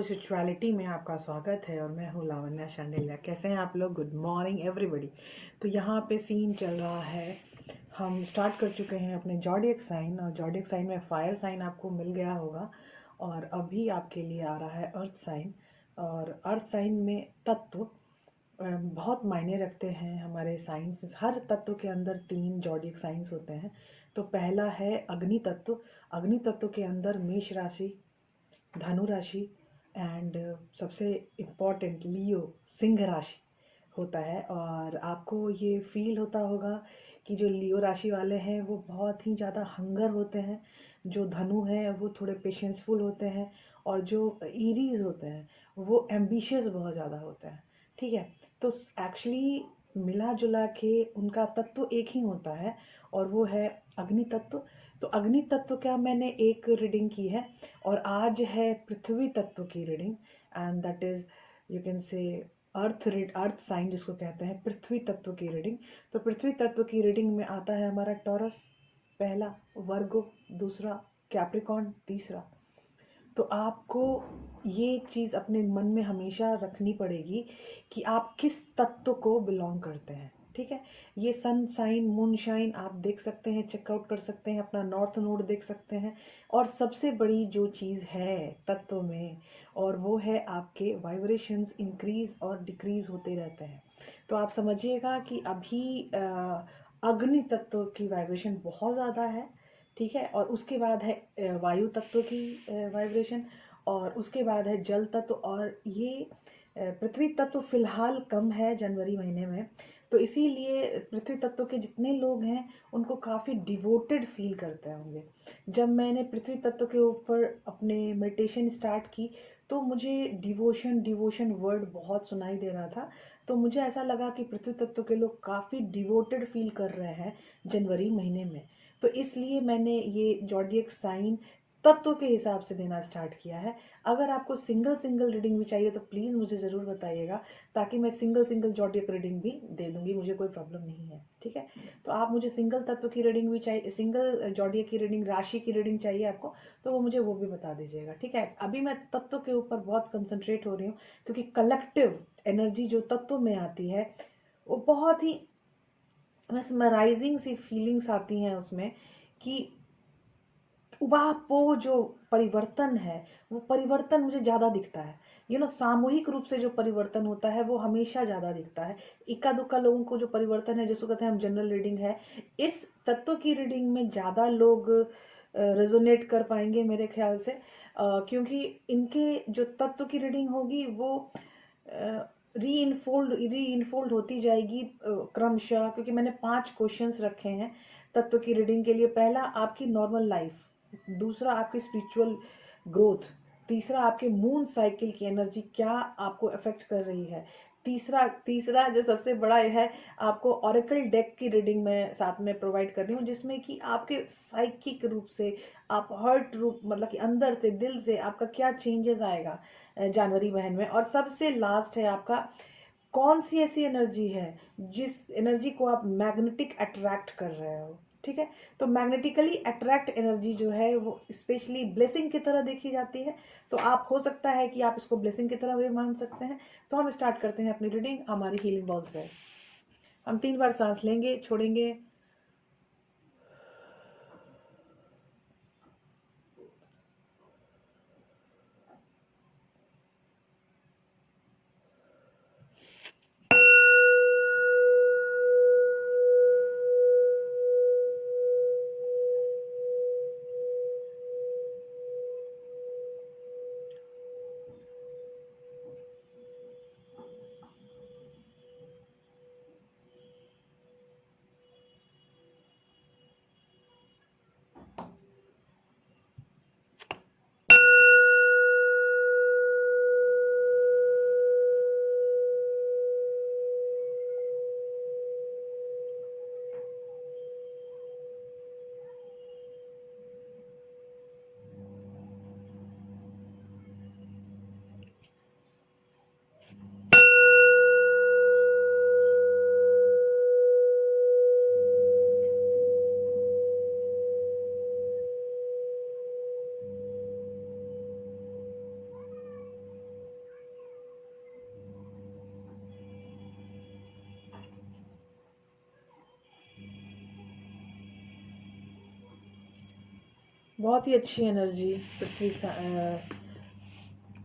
Spirituality में आपका स्वागत है और मैं हूँ लावण्या शांडिल्या। कैसे हैं आप लोग? Good morning everybody. तो यहाँ पे सीन चल रहा है, हम स्टार्ट कर चुके हैं अपने जॉडियक साइन, और जॉडियक साइन में फायर साइन आपको मिल गया होगा और अभी आपके लिए आ रहा है अर्थ साइन। और अर्थ साइन में तत्व बहुत मायने रखते हैं हमारे साइंस। हर तत्व के अंदर 3 जॉडियक साइंस होते हैं। तो पहला है अग्नि तत्व। अग्नि तत्व के अंदर मेष राशि, धनु राशि एंड सबसे इम्पॉर्टेंट लियो सिंह राशि होता है। और आपको ये फील होता होगा कि जो लियो राशि वाले हैं वो बहुत ही ज़्यादा हंगर होते हैं, जो धनु है वो थोड़े पेशेंसफुल होते हैं, और जो ईरीज होते हैं वो एम्बिशियस बहुत ज़्यादा होते हैं। ठीक है, तो एक्चुअली मिला जुला के उनका तत्व एक ही होता है और वो है अग्नि तत्व। तो अग्नि तत्व का मैंने एक रीडिंग की है और आज है पृथ्वी तत्व की reading, and that is you can say earth sign जिसको कहते हैं, पृथ्वी तत्व की रीडिंग। तो पृथ्वी तत्व की रीडिंग में आता है हमारा टॉरस पहला, वर्गो दूसरा, कैप्रिकॉर्न तीसरा। तो आपको ये चीज़ अपने मन में हमेशा रखनी पड़ेगी कि आप किस तत्व को बिलोंग करते हैं। ठीक है, ये सन साइन मून शाइन आप देख सकते हैं, चेकआउट कर सकते हैं, अपना नॉर्थ नोड देख सकते हैं। और सबसे बड़ी जो चीज़ है तत्व में, और वो है आपके वाइब्रेशंस इंक्रीज और डिक्रीज होते रहते हैं। तो आप समझिएगा कि अभी अग्नि तत्व की वाइब्रेशन बहुत ज़्यादा है। ठीक है, और उसके बाद है वायु तत्व की वाइब्रेशन, और उसके बाद है जल तत्व, और ये पृथ्वी तत्व फिलहाल कम है जनवरी महीने में। तो इसीलिए पृथ्वी तत्व के जितने लोग हैं उनको काफ़ी डिवोटेड फील करते होंगे। जब मैंने पृथ्वी तत्व के ऊपर अपने मेडिटेशन स्टार्ट की तो मुझे डिवोशन डिवोशन वर्ड बहुत सुनाई दे रहा था। तो मुझे ऐसा लगा कि पृथ्वी तत्व के लोग काफ़ी डिवोटेड फील कर रहे हैं जनवरी महीने में। तो इसलिए मैंने ये जॉडियक साइन तत्व के हिसाब से देना स्टार्ट किया है। अगर आपको सिंगल सिंगल रीडिंग भी चाहिए तो प्लीज़ मुझे ज़रूर बताइएगा, ताकि मैं सिंगल सिंगल जॉडियक रीडिंग भी दे दूंगी, मुझे कोई प्रॉब्लम नहीं है। ठीक है, तो आप मुझे सिंगल तत्व की रीडिंग भी चाहिए, सिंगल जॉडियक की रीडिंग, राशि की रीडिंग चाहिए आपको, तो वो मुझे वो भी बता दीजिएगा। ठीक है, अभी मैं तत्व के ऊपर बहुत कंसंट्रेट हो रही हूँ, क्योंकि कलेक्टिव एनर्जी जो तत्व में आती है वो बहुत ही मेस्मराइजिंग सी फीलिंग्स आती हैं उसमें, कि वह वो जो परिवर्तन है वो परिवर्तन मुझे ज़्यादा दिखता है। सामूहिक रूप से जो परिवर्तन होता है वो हमेशा ज़्यादा दिखता है। इक्का दुक्का लोगों को जो परिवर्तन है, जिसको कहते हैं हम जनरल रीडिंग है, इस तत्व की रीडिंग में ज़्यादा लोग रेजोनेट कर पाएंगे मेरे ख्याल से, क्योंकि इनके जो तत्व की रीडिंग होगी वो री इनफोल्ड होती जाएगी क्रमशः, क्योंकि मैंने 5 क्वेश्चंस रखे हैं तत्व की रीडिंग के लिए। पहला आपकी नॉर्मल लाइफ, दूसरा आपकी स्पिरिचुअल ग्रोथ, तीसरा आपके मून साइकिल की एनर्जी क्या आपको अफेक्ट कर रही है, तीसरा जो सबसे बड़ा है, आपको ऑरेकल डेक की रीडिंग में साथ में प्रोवाइड कर रही हूँ, जिसमें कि आपके साइकिक रूप से, आप हर्ट रूप, मतलब कि अंदर से, दिल से आपका क्या चेंजेस आएगा जनवरी महीने में। और सबसे लास्ट है आपका कौन सी ऐसी एनर्जी है जिस एनर्जी को आप मैग्नेटिक अट्रैक्ट कर रहे हो। ठीक है, तो मैग्नेटिकली अट्रैक्ट एनर्जी जो है वो स्पेशली ब्लेसिंग की तरह देखी जाती है। तो आप, हो सकता है कि आप इसको ब्लेसिंग की तरह भी मान सकते हैं। तो हम स्टार्ट करते हैं अपनी रीडिंग हमारी हीलिंग बॉल से। हम 3 बार सांस लेंगे, छोड़ेंगे, बहुत ही अच्छी एनर्जी पृथ्वी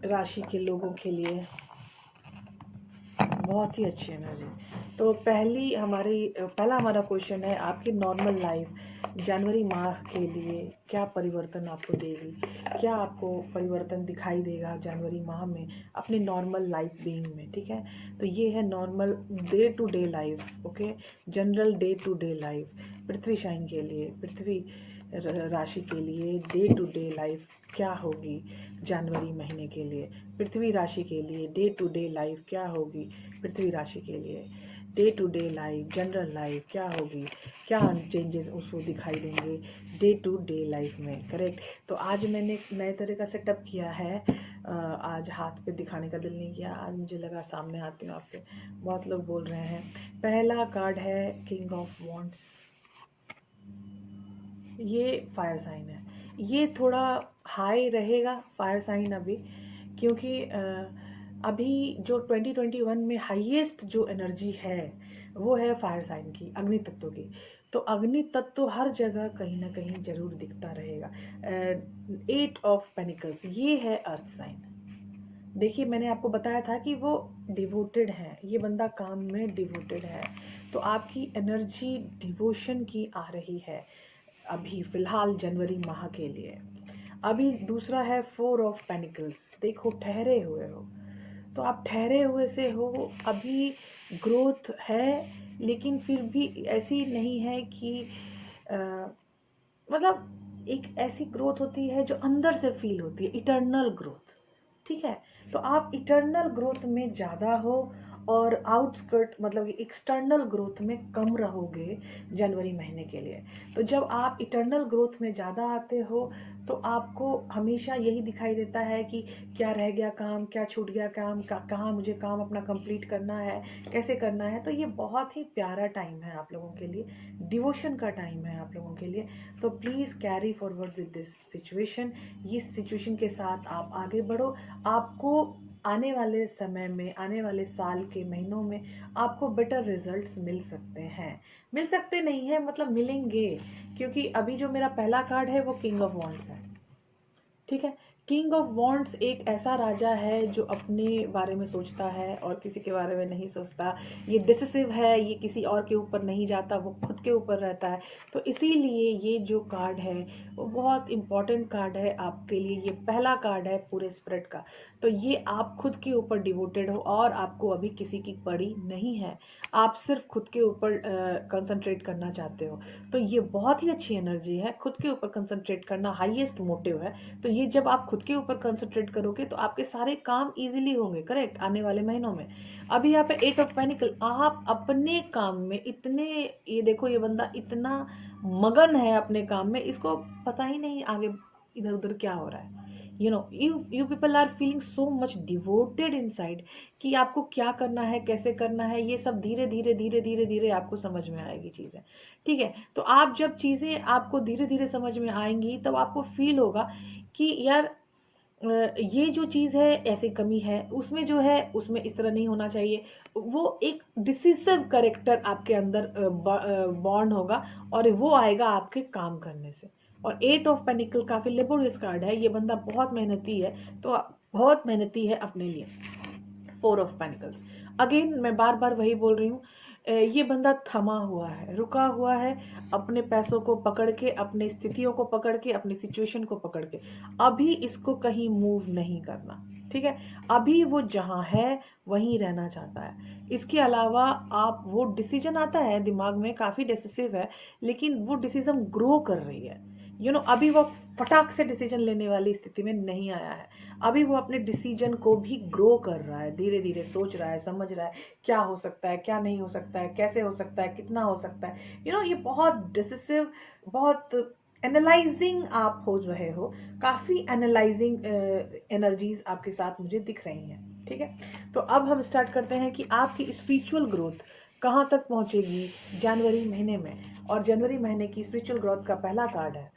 राशि के लोगों के लिए, बहुत ही अच्छी एनर्जी। तो पहला हमारा क्वेश्चन है, आपकी नॉर्मल लाइफ जनवरी माह के लिए क्या परिवर्तन आपको देगी, क्या आपको परिवर्तन दिखाई देगा जनवरी माह में अपनी नॉर्मल लाइफ बीइंग में। ठीक है, तो ये है normal day to day life. Okay, general day to day life पृथ्वी शाइन के लिए, पृथ्वी राशि के लिए डे टू डे लाइफ क्या होगी जनवरी महीने के लिए। पृथ्वी राशि के लिए डे टू डे लाइफ क्या होगी, पृथ्वी राशि के लिए day to day life, general life क्या होगी, क्या चेंजेस उसको दिखाई देंगे डे टू डे लाइफ में। करेक्ट। तो आज मैंने एक नए तरह का सेटअप किया है। आज हाथ पे दिखाने का दिल नहीं किया, आज मुझे लगा सामने आती हूँ आपके। बहुत लोग बोल रहे हैं। पहला कार्ड है किंग ऑफ वॉन्ड्स। ये फायर साइन है, ये थोड़ा हाई रहेगा फायर साइन अभी, क्योंकि अभी जो 2021 में हाईएस्ट जो एनर्जी है वो है फायर साइन की, अग्नि तत्व की। तो अग्नि तत्व हर जगह कहीं ना कहीं जरूर दिखता रहेगा। 8 ऑफ पेनिकल्स ये है अर्थ साइन। देखिए, मैंने आपको बताया था कि वो डिवोटेड है, ये बंदा काम में डिवोटेड है। तो आपकी एनर्जी डिवोशन की आ रही है अभी फिलहाल जनवरी माह के लिए। अभी दूसरा है 4 ऑफ पेनिकल्स। देखो, ठहरे हुए हो, तो आप ठहरे हुए से हो। अभी ग्रोथ है, लेकिन फिर भी ऐसी नहीं है कि मतलब एक ऐसी ग्रोथ होती है जो अंदर से फील होती है, इटर्नल ग्रोथ। ठीक है, तो आप इटर्नल ग्रोथ में ज़्यादा हो और आउटस्कर्ट मतलब एक्सटर्नल ग्रोथ में कम रहोगे जनवरी महीने के लिए। तो जब आप इटर्नल ग्रोथ में ज़्यादा आते हो तो आपको हमेशा यही दिखाई देता है कि क्या रह गया काम, क्या छूट गया काम, कहाँ मुझे काम अपना कंप्लीट करना है, कैसे करना है। तो ये बहुत ही प्यारा टाइम है आप लोगों के लिए, डिवोशन का टाइम है आप लोगों के लिए। तो please carry forward with this situation. इस सिचुएशन के साथ आप आगे बढ़ो। आपको आने वाले समय में, आने वाले साल के महीनों में आपको बेटर रिजल्ट्स मिल सकते हैं। मिल सकते नहीं है मतलब मिलेंगे, क्योंकि अभी जो मेरा पहला कार्ड है वो किंग ऑफ वॉन्ड्स है। ठीक है, किंग ऑफ वॉन्ड्स एक ऐसा राजा है जो अपने बारे में सोचता है और किसी के बारे में नहीं सोचता। ये डिसिसिव है, ये किसी और के ऊपर नहीं जाता, वो खुद के ऊपर रहता है। तो इसीलिए ये जो कार्ड है वो बहुत इंपॉर्टेंट कार्ड है आपके लिए। ये पहला कार्ड है पूरे स्प्रेड का। तो ये आप खुद के ऊपर डिवोटेड हो और आपको अभी किसी की पड़ी नहीं है, आप सिर्फ खुद के ऊपर कंसंट्रेट करना चाहते हो। तो ये बहुत ही अच्छी एनर्जी है, खुद के ऊपर कंसंट्रेट करना हाईएस्ट मोटिव है। तो ये जब आप खुद के ऊपर कंसंट्रेट करोगे तो आपके सारे काम इजीली होंगे। करेक्ट, आने वाले महीनों में। अभी यहाँ पे 8 ऑफ पेनिकल, आप अपने काम में इतने, ये देखो ये बंदा इतना मगन है अपने काम में, इसको पता ही नहीं आगे इधर उधर क्या हो रहा है। you people are feeling so much devoted inside कि आपको क्या करना है, कैसे करना है, ये सब धीरे धीरे धीरे धीरे धीरे आपको समझ में आएगी चीज़ें। ठीक है, तो आप जब चीज़ें आपको धीरे धीरे समझ में आएंगी तब आपको फील होगा कि यार ये जो चीज़ है ऐसी कमी है, उसमें जो है उसमें इस तरह नहीं होना चाहिए। वो एक डिसिसिव कैरेक्टर आपके अंदर बॉन्ड होगा और वो आएगा आपके काम करने से। और 8 ऑफ पेनिकल काफ़ी लेबोरियस कार्ड है, ये बंदा बहुत मेहनती है, तो बहुत मेहनती है अपने लिए। 4 ऑफ पेनिकल्स, अगेन मैं बार बार वही बोल रही हूँ, ये बंदा थमा हुआ है, रुका हुआ है, अपने पैसों को पकड़ के, अपने स्थितियों को पकड़ के, अपनी सिचुएशन को पकड़ के। अभी इसको कहीं मूव नहीं करना। ठीक है, अभी वो जहाँ है वहीं रहना चाहता है। इसके अलावा आप, वो डिसीजन आता है दिमाग में, काफ़ी डिसिसिव है, लेकिन वो डिसीजन ग्रो कर रही है। अभी वो फटाक से डिसीजन लेने वाली स्थिति में नहीं आया है। अभी वो अपने डिसीजन को भी ग्रो कर रहा है, धीरे धीरे सोच रहा है, समझ रहा है क्या हो सकता है, क्या नहीं हो सकता है, कैसे हो सकता है, कितना हो सकता है। ये बहुत डिसिसिव, बहुत एनालाइजिंग आप हो रहे हो, काफ़ी एनालाइजिंग एनर्जीज आपके साथ मुझे दिख रही हैं। ठीक है, तो अब हम स्टार्ट करते हैं कि आपकी स्पिरिचुअल ग्रोथ कहाँ तक पहुँचेगी जनवरी महीने में। और जनवरी महीने की स्पिरिचुअल ग्रोथ का पहला कार्ड है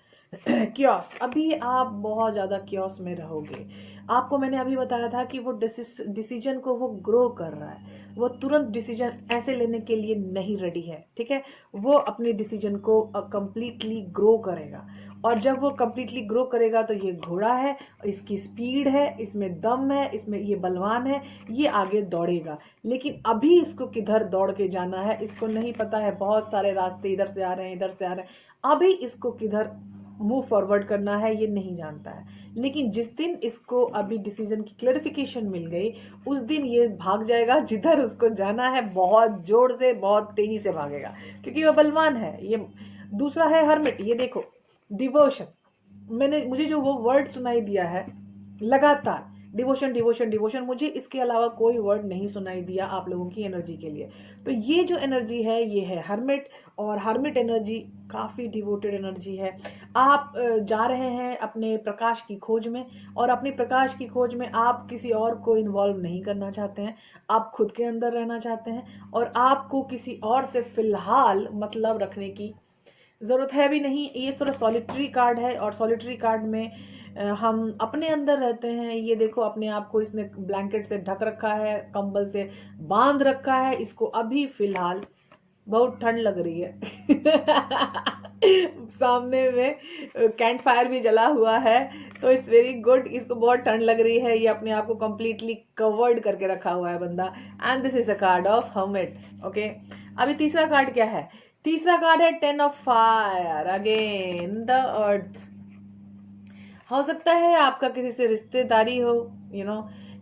क्योस, अभी आप बहुत ज़्यादा क्योस में रहोगे। आपको मैंने अभी बताया था कि वो डिसीजन को वो ग्रो कर रहा है, वो तुरंत डिसीजन ऐसे लेने के लिए नहीं रेडी है, ठीक है। वो अपने डिसीजन को कंप्लीटली ग्रो करेगा, और जब वो कंप्लीटली ग्रो करेगा तो ये घोड़ा है, इसकी स्पीड है, इसमें दम है, इसमें ये बलवान है, ये आगे दौड़ेगा। लेकिन अभी इसको किधर दौड़ के जाना है इसको नहीं पता है, बहुत सारे रास्ते इधर से आ रहे हैं, इधर से आ रहे हैं, अभी इसको किधर मूव फॉरवर्ड करना है ये नहीं जानता है। लेकिन जिस दिन इसको अभी डिसीजन की क्लैरिफिकेशन मिल गई, उस दिन ये भाग जाएगा जिधर उसको जाना है, बहुत जोर से, बहुत तेजी से भागेगा, क्योंकि वो बलवान है। ये दूसरा है हर्मिट, ये देखो डिवोशन, मुझे जो वो वर्ड सुनाई दिया है लगातार, डिवोशन डिवोशन डिवोशन, मुझे इसके अलावा कोई वर्ड नहीं सुनाई दिया आप लोगों की एनर्जी के लिए। तो ये जो एनर्जी है ये है हर्मिट, और हर्मिट एनर्जी काफ़ी डिवोटेड एनर्जी है। आप जा रहे हैं अपने प्रकाश की खोज में, और अपनी प्रकाश की खोज में आप किसी और को इन्वॉल्व नहीं करना चाहते हैं, आप खुद के अंदर रहना चाहते हैं, और आपको किसी और से फिलहाल मतलब रखने की ज़रूरत है भी नहीं। ये थोड़ा सॉलिटरी कार्ड है, और सॉलिटरी कार्ड में हम अपने अंदर रहते हैं। ये देखो अपने आप को इसने ब्लैंकेट से ढक रखा है, कंबल से बांध रखा है, इसको अभी फिलहाल बहुत ठंड लग रही है सामने में कैंप फायर भी जला हुआ है, तो इट्स वेरी गुड, इसको बहुत ठंड लग रही है, ये अपने आप को कंप्लीटली कवर्ड करके रखा हुआ है बंदा। And this is a card of hermit. Okay, अभी तीसरा कार्ड क्या है? तीसरा कार्ड है 10 of fire, again the earth. हो सकता है आपका किसी से रिश्तेदारी हो,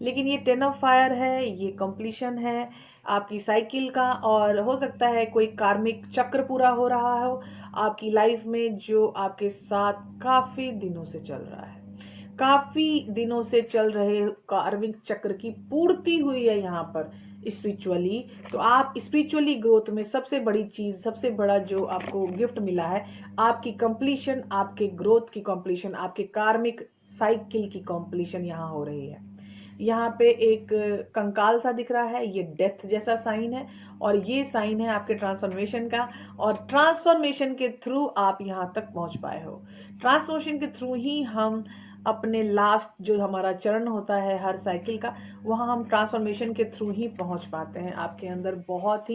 लेकिन ये 10 ऑफ फायर है, ये कंप्लीशन है आपकी साइकिल का, और हो सकता है कोई कार्मिक चक्र पूरा हो रहा हो आपकी लाइफ में, जो आपके साथ काफी दिनों से चल रहा है, काफी दिनों से चल रहे कार्मिक चक्र की पूर्ति हुई है यहाँ पर स्पिरिचुअली। तो आप स्पिरिचुअली ग्रोथ में सबसे बड़ी चीज, सबसे बड़ा जो आपको गिफ्ट मिला है, आपकी कंप्लीशन, आपके ग्रोथ की कंप्लीशन, आपके कार्मिक साइकिल की कंप्लीशन यहाँ हो रही है। यहाँ पे एक कंकाल सा दिख रहा है, ये डेथ जैसा साइन है, और ये साइन है आपके ट्रांसफॉर्मेशन का, और ट्रांसफॉर्मेशन के थ्रू आप यहाँ तक पहुंच पाए हो। ट्रांसफॉर्मेशन के थ्रू ही हम अपने लास्ट जो हमारा चरण होता है हर साइकिल का, वहाँ हम ट्रांसफॉर्मेशन के थ्रू ही पहुंच पाते हैं। आपके अंदर बहुत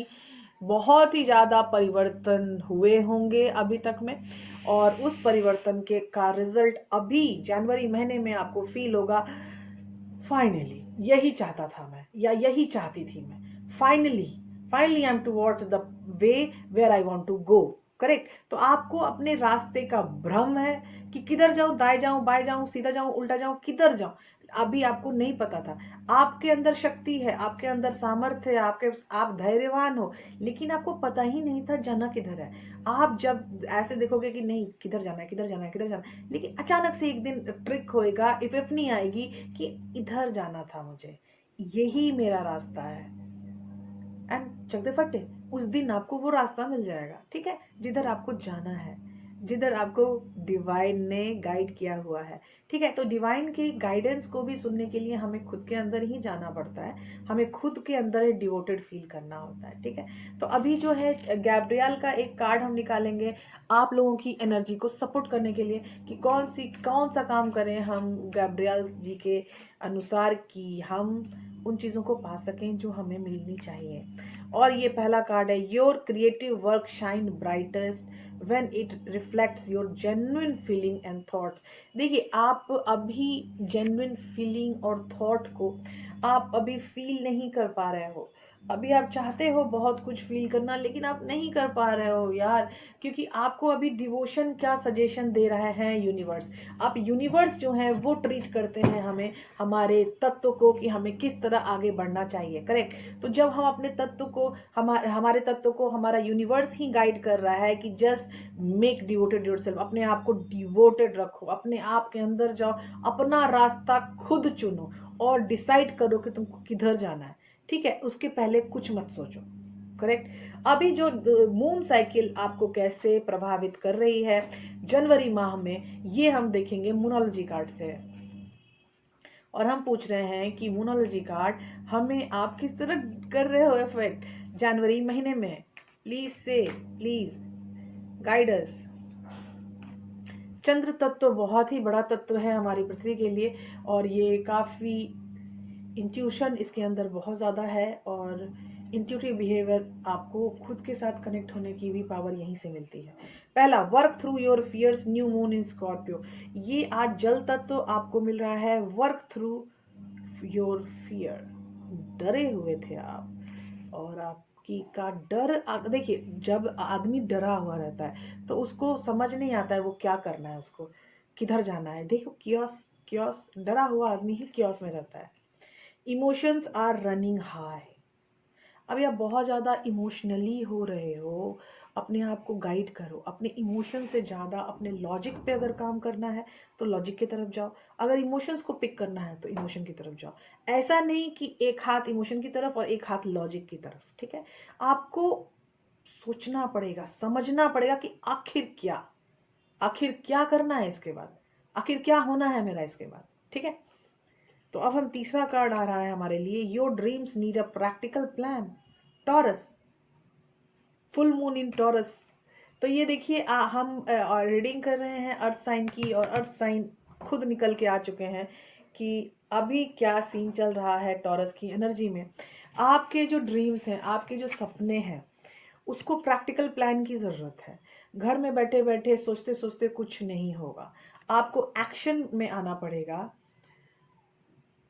ही ज़्यादा परिवर्तन हुए होंगे अभी तक में, और उस परिवर्तन के का रिजल्ट अभी जनवरी महीने में आपको फील होगा। फाइनली यही चाहता था मैं, या यही चाहती थी मैं, finally I am towards the way where I want to go. Correct. तो आपको अपने रास्ते का भ्रम है कि किधर जाऊं, दाएं जाऊं, बाएं जाऊं, सीधा जाऊं, उल्टा जाऊं, किधर जाऊं, अभी आपको नहीं पता था। आपके अंदर शक्ति है, आपके अंदर सामर्थ्य है, आप धैर्यवान हो, लेकिन आपको पता ही नहीं था जाना किधर है। आप जब ऐसे देखोगे कि नहीं किधर जाना है, किधर जाना है, किधर जाना है, लेकिन अचानक से एक दिन ट्रिक होएगा, इपिफनी आएगी कि इधर जाना था मुझे, यही मेरा रास्ता है, एंड चकदे फटे उस दिन आपको वो रास्ता मिल जाएगा, ठीक है, जिधर आपको जाना है, जिधर आपको डिवाइन ने गाइड किया हुआ है। ठीक है, तो डिवाइन की गाइडेंस को भी सुनने के लिए हमें खुद के अंदर ही जाना पड़ता है, हमें खुद के अंदर ही डिवोटेड फील करना होता है। ठीक है, तो अभी जो है गैब्रियल का एक कार्ड हम निकालेंगे आप लोगों की एनर्जी को सपोर्ट करने के लिए, कि कौन सा काम करें हम गैब्रियल जी के अनुसार, कि हम उन चीज़ों को पा सकें जो हमें मिलनी चाहिए। और ये पहला कार्ड है, your creative work shine brightest when it reflects your genuine feeling and thoughts। देखिए, आप अभी genuine feeling और thought को आप अभी फील नहीं कर पा रहे हो। अभी आप चाहते हो बहुत कुछ फील करना, लेकिन आप नहीं कर पा रहे हो यार, क्योंकि आपको अभी डिवोशन क्या सजेशन दे रहा है यूनिवर्स। आप यूनिवर्स जो है वो ट्रीट करते हैं हमें, हमारे तत्व को, कि हमें किस तरह आगे बढ़ना चाहिए। करेक्ट। तो जब हम अपने तत्व को, हमारे तत्व को हमारा यूनिवर्स ही गाइड कर रहा है कि जस्ट मेक डिवोटेड योरसेल्फ, अपने आप को डिवोटेड रखो, अपने आप के अंदर जाओ, अपना रास्ता खुद चुनो और डिसाइड करो कि तुमको किधर जाना है। ठीक है, उसके पहले कुछ मत सोचो। करेक्ट। अभी जो मून साइकिल आपको कैसे प्रभावित कर रही है जनवरी माह में, ये हम देखेंगे मूनोलॉजी कार्ड से, और हम पूछ रहे हैं कि मूनोलॉजी कार्ड हमें आप किस तरह कर रहे हो इफेक्ट जनवरी महीने में। प्लीज से, प्लीज गाइड अस। चंद्र तत्व बहुत ही बड़ा तत्व है हमारी पृथ्वी के लिए, और ये काफ़ी इंट्यूशन इसके अंदर बहुत ज़्यादा है, और इंट्यूटिव बिहेवियर, आपको खुद के साथ कनेक्ट होने की भी पावर यहीं से मिलती है। पहला, work through your fears, new moon in Scorpio. ये आज जल तत्व आपको मिल रहा है, वर्क थ्रू योर फियर। डरे हुए थे आप, और आपकी का डर, देखिए जब आदमी डरा हुआ रहता है तो उसको समझ नहीं आता है वो क्या करना है, उसको किधर जाना है। देखो क्योस क्योस, डरा हुआ आदमी ही क्योस में रहता है। Emotions are running high. अभी आप बहुत ज़्यादा इमोशनली हो रहे हो, अपने आप को गाइड करो। अपने इमोशन से ज़्यादा अपने लॉजिक पे अगर काम करना है तो लॉजिक की तरफ जाओ, अगर इमोशंस को पिक करना है तो इमोशन की तरफ जाओ। ऐसा नहीं कि एक हाथ इमोशन की तरफ और एक हाथ लॉजिक की तरफ, ठीक है। आपको सोचना पड़ेगा, समझना पड़ेगा कि आखिर क्या करना है इसके बाद, आखिर क्या होना है मेरा इसके बाद, ठीक है। तो अब हम तीसरा कार्ड आ रहा है हमारे लिए, your dreams need a practical plan, taurus, full moon in taurus. तो ये देखिए हम रीडिंग कर रहे हैं अर्थ साइन की, और अर्थ साइन खुद निकल के आ चुके हैं कि अभी क्या सीन चल रहा है टॉरस की एनर्जी में। आपके जो ड्रीम्स हैं, आपके जो सपने हैं, उसको प्रैक्टिकल प्लान की ज़रूरत है। घर में बैठे बैठे सोचते सोचते कुछ नहीं होगा, आपको एक्शन में आना पड़ेगा।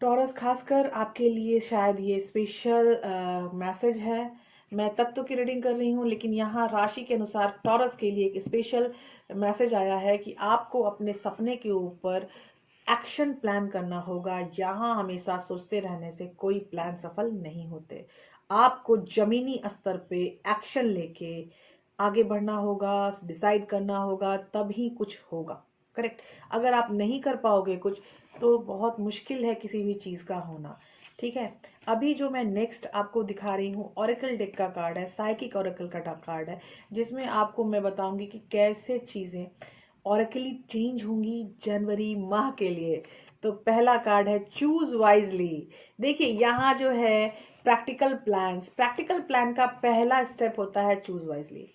टॉरस, खासकर आपके लिए शायद ये स्पेशल मैसेज है। मैं तत्व की रीडिंग कर रही हूँ, लेकिन यहाँ राशि के अनुसार टॉरस के लिए एक स्पेशल मैसेज आया है कि आपको अपने सपने के ऊपर एक्शन प्लान करना होगा। यहाँ हमेशा सोचते रहने से कोई प्लान सफल नहीं होते। आपको जमीनी स्तर पे एक्शन लेके आगे बढ़ना होगा, डिसाइड करना होगा, तभी कुछ होगा। करेक्ट। अगर आप नहीं कर पाओगे कुछ तो बहुत मुश्किल है किसी भी चीज़ का होना, ठीक है। अभी जो मैं नेक्स्ट आपको दिखा रही हूँ ऑरेकल डेक का कार्ड है, साइकिक ऑरेकल का कार्ड है, जिसमें आपको मैं बताऊंगी कि कैसे चीज़ें ऑरेकली चेंज होंगी जनवरी माह के लिए। तो पहला कार्ड है चूज वाइजली। देखिए यहाँ जो है प्रैक्टिकल प्लान्स, प्रैक्टिकल प्लान का पहला स्टेप होता है चूज वाइजली।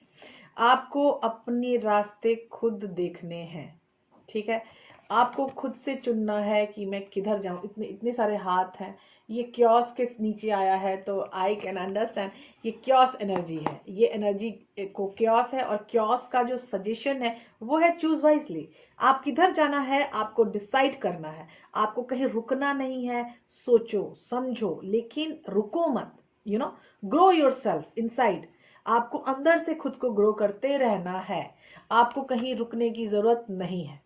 आपको अपने रास्ते खुद देखने हैं, ठीक है। आपको खुद से चुनना है कि मैं किधर जाऊं। इतने इतने सारे हाथ हैं, ये क्योस के नीचे आया है, तो आई कैन अंडरस्टैंड ये क्योस एनर्जी है। ये एनर्जी को क्योस है, और क्योस का जो सजेशन है वो है चूज वाइजली। आप किधर जाना है आपको डिसाइड करना है, आपको कहीं रुकना नहीं है। सोचो समझो, लेकिन रुको मत। Grow yourself inside. आपको अंदर से खुद को ग्रो करते रहना है, आपको कहीं रुकने की जरूरत नहीं है।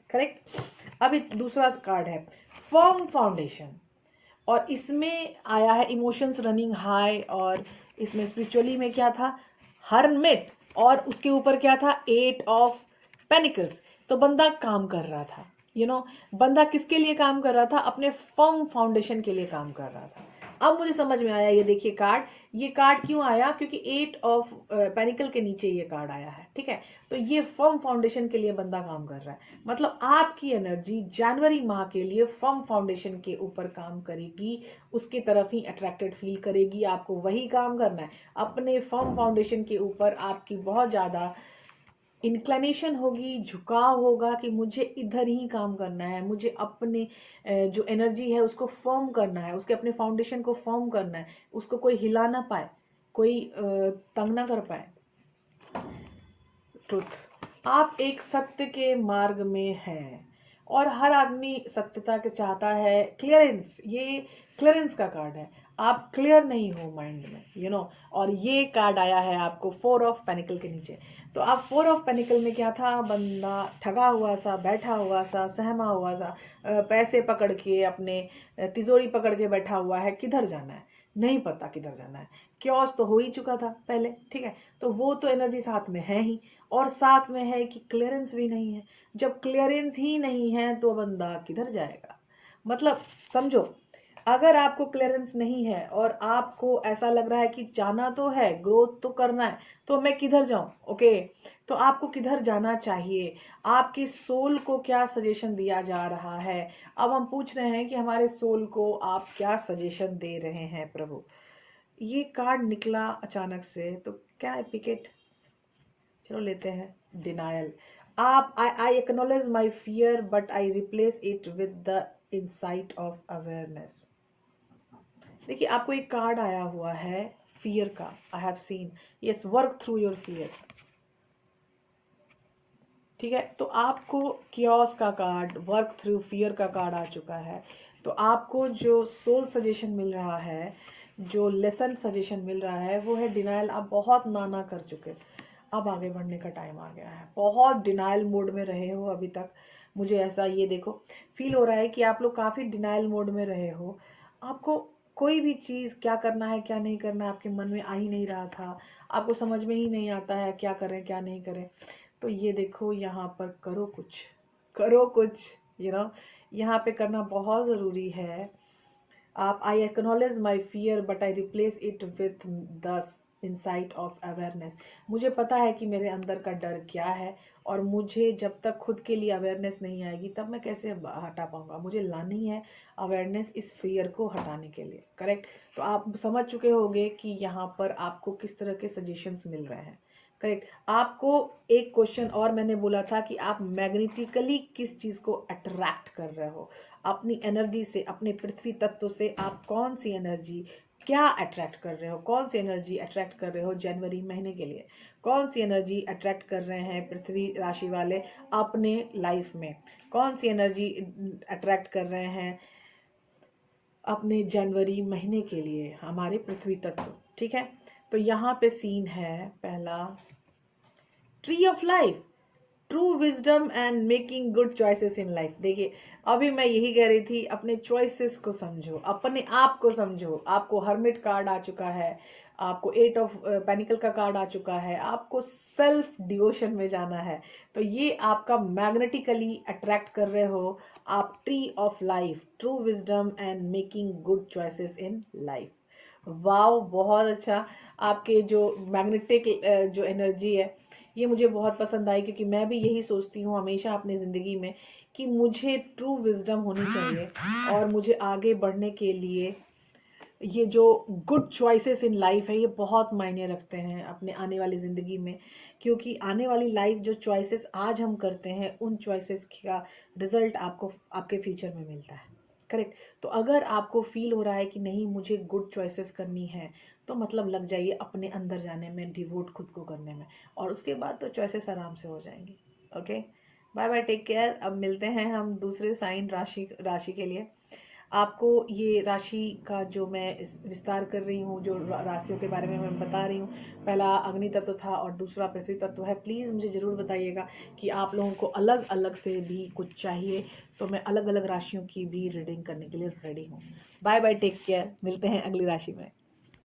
करेक्ट। अब दूसरा कार्ड है फर्म फाउंडेशन, और इसमें आया है इमोशंस रनिंग हाई, और इसमें स्पिरिचुअली में क्या था, हर्मिट, और उसके ऊपर क्या था, 8 ऑफ पेनिकल्स। तो बंदा काम कर रहा था, बंदा किसके लिए काम कर रहा था, अपने फर्म फाउंडेशन के लिए काम कर रहा था। अब मुझे समझ में आया, ये देखिए कार्ड, ये कार्ड क्यों आया, क्योंकि 8 ऑफ पेनिकल के नीचे ये कार्ड आया है, ठीक है। तो ये फर्म फाउंडेशन के लिए बंदा काम कर रहा है, मतलब आपकी एनर्जी जनवरी माह के लिए फर्म फाउंडेशन के ऊपर काम करेगी, उसके तरफ ही अट्रैक्टेड फील करेगी। आपको वही काम करना है, अपने फर्म फाउंडेशन के ऊपर आपकी बहुत ज़्यादा इंक्लिनेशन होगी, झुकाव होगा कि मुझे इधर ही काम करना है, मुझे अपने जो एनर्जी है उसको फर्म करना है, उसके अपने फाउंडेशन को फर्म करना है, उसको कोई हिला ना पाए, कोई तंग ना कर पाए। ट्रुथ, आप एक सत्य के मार्ग में हैं, और हर आदमी सत्यता के चाहता है। क्लियरेंस, ये क्लियरेंस का कार्ड है, आप क्लियर नहीं हो माइंड में, और ये कार्ड आया है आपको 4 ऑफ पेनिकल के नीचे। तो आप 4 ऑफ पेनिकल में क्या था, बंदा ठगा हुआ सा, बैठा हुआ सा, सहमा हुआ सा, पैसे पकड़ के अपने तिजोरी पकड़ के बैठा हुआ है, किधर जाना है नहीं पता, किधर जाना है। क्योस तो हो ही चुका था पहले, ठीक है। तो वो तो एनर्जी साथ में है ही, और साथ में है कि क्लियरेंस भी नहीं है। जब क्लियरेंस ही नहीं है तो बंदा किधर जाएगा, मतलब समझो, अगर आपको क्लियरेंस नहीं है और आपको ऐसा लग रहा है कि जाना तो है, ग्रोथ तो करना है, तो मैं किधर जाऊं, ओके। तो आपको किधर जाना चाहिए, आपकी सोल को क्या सजेशन दिया जा रहा है। अब हम पूछ रहे हैं कि हमारे सोल को आप क्या सजेशन दे रहे हैं प्रभु। ये कार्ड निकला अचानक से, तो क्या है, पिकेट, चलो लेते हैं डिनायल। आप I acknowledge my fear but I replace it with the insight of awareness. देखिए आपको एक कार्ड आया हुआ है फियर का, I have seen, yes, work through your fear. ठीक है, तो आपको क्योस का कार्ड, वर्क थ्रू फियर का कार्ड आ चुका है। तो आपको जो सोल सजेशन मिल रहा है, जो लेसन सजेशन मिल रहा है वो है डिनाइल। आप बहुत ना कर चुके, अब आगे बढ़ने का टाइम आ गया है। बहुत डिनाइल मोड में रहे हो अभी तक, मुझे ऐसा ये देखो फील हो रहा है कि आप लोग काफ़ी डिनाइल मोड में रहे हो। आपको कोई भी चीज़ क्या करना है क्या नहीं करना है आपके मन में आ ही नहीं रहा था, आपको समझ में ही नहीं आता है क्या करें क्या नहीं करें। तो ये देखो यहाँ पर करो कुछ, करो कुछ, यहाँ पे करना बहुत ज़रूरी है। आप I acknowledge my fear but I replace it with the insight of awareness. मुझे पता है कि मेरे अंदर का डर क्या है, और मुझे जब तक खुद के लिए अवेयरनेस नहीं आएगी तब मैं कैसे हटा पाऊंगा। मुझे लानी है अवेयरनेस इस फियर को हटाने के लिए। करेक्ट, तो आप समझ चुके होंगे कि यहाँ पर आपको किस तरह के सजेशंस मिल रहे हैं। करेक्ट, आपको एक क्वेश्चन और मैंने बोला था कि आप मैग्नेटिकली किस चीज़ को अट्रैक्ट कर रहे हो, अपनी एनर्जी से, अपने पृथ्वी तत्व से आप कौन सी एनर्जी क्या अट्रैक्ट कर रहे हो, कौन सी एनर्जी अट्रैक्ट कर रहे हो जनवरी महीने के लिए, कौन सी एनर्जी अट्रैक्ट कर रहे हैं पृथ्वी राशि वाले अपने लाइफ में, कौन सी एनर्जी अट्रैक्ट कर रहे हैं अपने जनवरी महीने के लिए हमारे पृथ्वी तत्व। ठीक है, तो यहाँ पे सीन है पहला, tree of life, true wisdom and making good choices in life. देखिए अभी मैं यही कह रही थी, अपने चॉइसेस को समझो, अपने आप को समझो। आपको हर्मिट कार्ड आ चुका है, आपको 8 ऑफ पेनिकल का कार्ड आ चुका है, आपको सेल्फ डिवोशन में जाना है। तो ये आपका मैग्नेटिकली अट्रैक्ट कर रहे हो आप tree of life, true wisdom and making good choices in life. Wow, बहुत अच्छा। आपके जो मैग्नेटिक जो एनर्जी है ये मुझे बहुत पसंद आई, क्योंकि मैं भी यही सोचती हूँ हमेशा अपनी ज़िंदगी में कि मुझे ट्रू विजडम होनी चाहिए, और मुझे आगे बढ़ने के लिए ये जो गुड चॉइसेस इन लाइफ है ये बहुत मायने रखते हैं अपने आने वाली ज़िंदगी में। क्योंकि आने वाली लाइफ जो चॉइसेस आज हम करते हैं उन चॉइसेस का रिजल्ट आपको आपके फ्यूचर में मिलता है। करेक्ट, तो अगर आपको फील हो रहा है कि नहीं मुझे गुड चॉइसेस करनी है, तो मतलब लग जाइए अपने अंदर जाने में, डिवोट खुद को करने में, और उसके बाद तो चॉइसेस आराम से हो जाएंगी। Okay, bye bye, take care. अब मिलते हैं हम दूसरे साइन राशि के लिए। आपको ये राशि का जो मैं विस्तार कर रही हूँ, जो राशियों के बारे में मैं बता रही हूँ, पहला अग्नि तत्व था और दूसरा पृथ्वी तत्व है। प्लीज़ मुझे ज़रूर बताइएगा कि आप लोगों को अलग अलग से भी कुछ चाहिए, तो मैं अलग अलग राशियों की भी रीडिंग करने के लिए रेडी हूँ। बाय बाय, टेक केयर, मिलते हैं अगली राशि में।